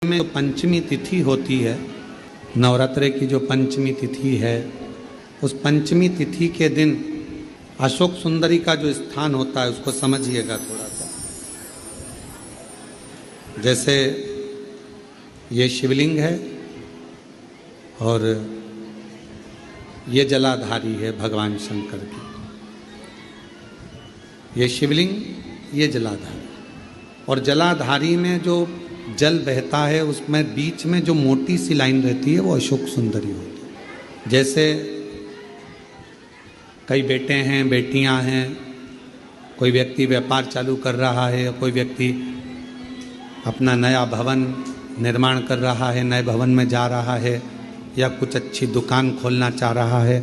में जो पंचमी तिथि होती है, नवरात्रे की जो पंचमी तिथि है, उस पंचमी तिथि के दिन अशोक सुंदरी का जो स्थान होता है उसको समझिएगा थोड़ा सा। जैसे ये शिवलिंग है और ये जलाधारी है भगवान शंकर की। ये शिवलिंग, ये जलाधारी, और जलाधारी में जो जल बहता है उसमें बीच में जो मोटी सी लाइन रहती है वो अशोक सुंदरी होती है। जैसे कई बेटे हैं, बेटियां हैं, कोई व्यक्ति व्यापार चालू कर रहा है, कोई व्यक्ति अपना नया भवन निर्माण कर रहा है, नए भवन में जा रहा है, या कुछ अच्छी दुकान खोलना चाह रहा है,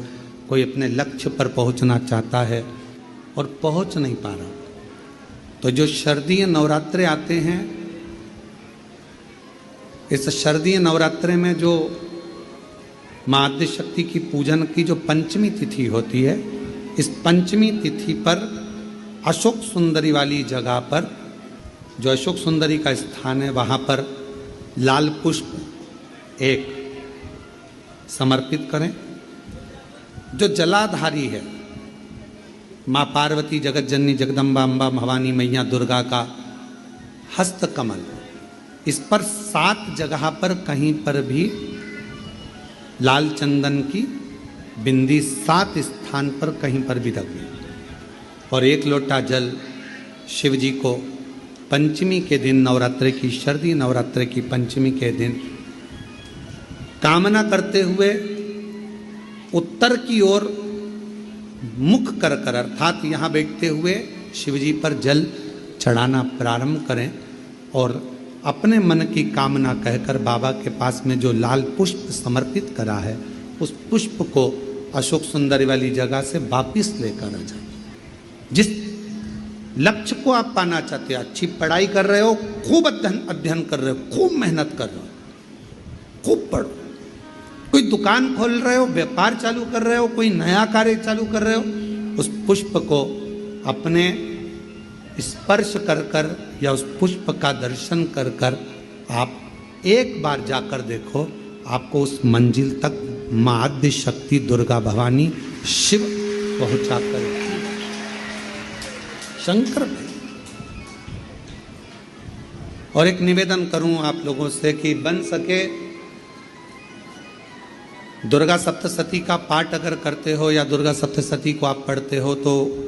कोई अपने लक्ष्य पर पहुंचना चाहता है और पहुंच नहीं पा रहा, तो जो शारदीय नवरात्रे आते हैं, इस शारदीय नवरात्रे में जो माँ आद्य शक्ति की पूजन की जो पंचमी तिथि होती है, इस पंचमी तिथि पर अशोक सुंदरी वाली जगह पर, जो अशोक सुंदरी का स्थान है, वहाँ पर लाल पुष्प एक समर्पित करें। जो जलाधारी है, माँ पार्वती, जगत जननी, जगदम्बा, अम्बा, भवानी मैया दुर्गा का हस्त कमल, इस पर 7 जगह पर कहीं पर भी लाल चंदन की बिंदी 7 स्थान पर कहीं पर भी रखिए, और 1 लोटा जल शिव जी को पंचमी के दिन, नवरात्रे की, शारदीय नवरात्रे की पंचमी के दिन कामना करते हुए उत्तर की ओर मुख कर कर, अर्थात यहाँ बैठते हुए शिव जी पर जल चढ़ाना प्रारंभ करें, और अपने मन की कामना कहकर बाबा के पास में जो लाल पुष्प समर्पित करा है, उस पुष्प को अशोक सुंदरी वाली जगह से वापिस लेकर आ जाए। जिस लक्ष्य को आप पाना चाहते हो, अच्छी पढ़ाई कर रहे हो, खूब अध्ययन कर रहे हो, खूब मेहनत कर रहे हो, खूब पढ़ो, कोई दुकान खोल रहे हो, व्यापार चालू कर रहे हो, कोई नया कार्य चालू कर रहे हो, उस पुष्प को अपने स्पर्श कर कर या उस पुष्प का दर्शन कर कर आप एक बार जाकर देखो, आपको उस मंजिल तक माँ आद्य शक्ति दुर्गा भवानी शिव पहुंचा कर शंकर। और एक निवेदन करूं आप लोगों से कि बन सके दुर्गा सप्तशती का पाठ अगर करते हो या दुर्गा सप्तशती को आप पढ़ते हो, तो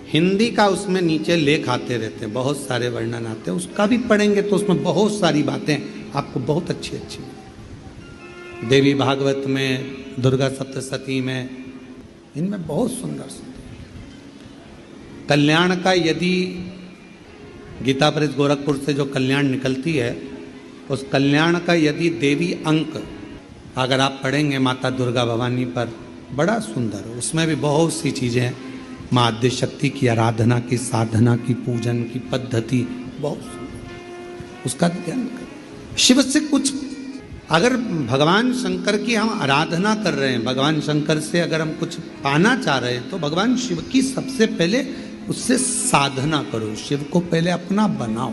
हिंदी का उसमें नीचे लेख आते रहते हैं, बहुत सारे वर्णन आते हैं, उसका भी पढ़ेंगे तो उसमें बहुत सारी बातें आपको बहुत अच्छी अच्छी, देवी भागवत में, दुर्गा सप्तशती में, इनमें बहुत सुंदर सुंदर कल्याण का, यदि गीता प्रेस गोरखपुर से जो कल्याण निकलती है, उस कल्याण का यदि देवी अंक अगर आप पढ़ेंगे माता दुर्गा भवानी पर, बड़ा सुंदर, उसमें भी बहुत सी चीज़ें हैं, माँ आद्य शक्ति की आराधना की, साधना की, पूजन की पद्धति बहुत सुंदर, उसका ध्यान करें। शिव से कुछ, अगर भगवान शंकर की हम आराधना कर रहे हैं, भगवान शंकर से अगर हम कुछ पाना चाह रहे हैं, तो भगवान शिव की सबसे पहले उससे साधना करो, शिव को पहले अपना बनाओ।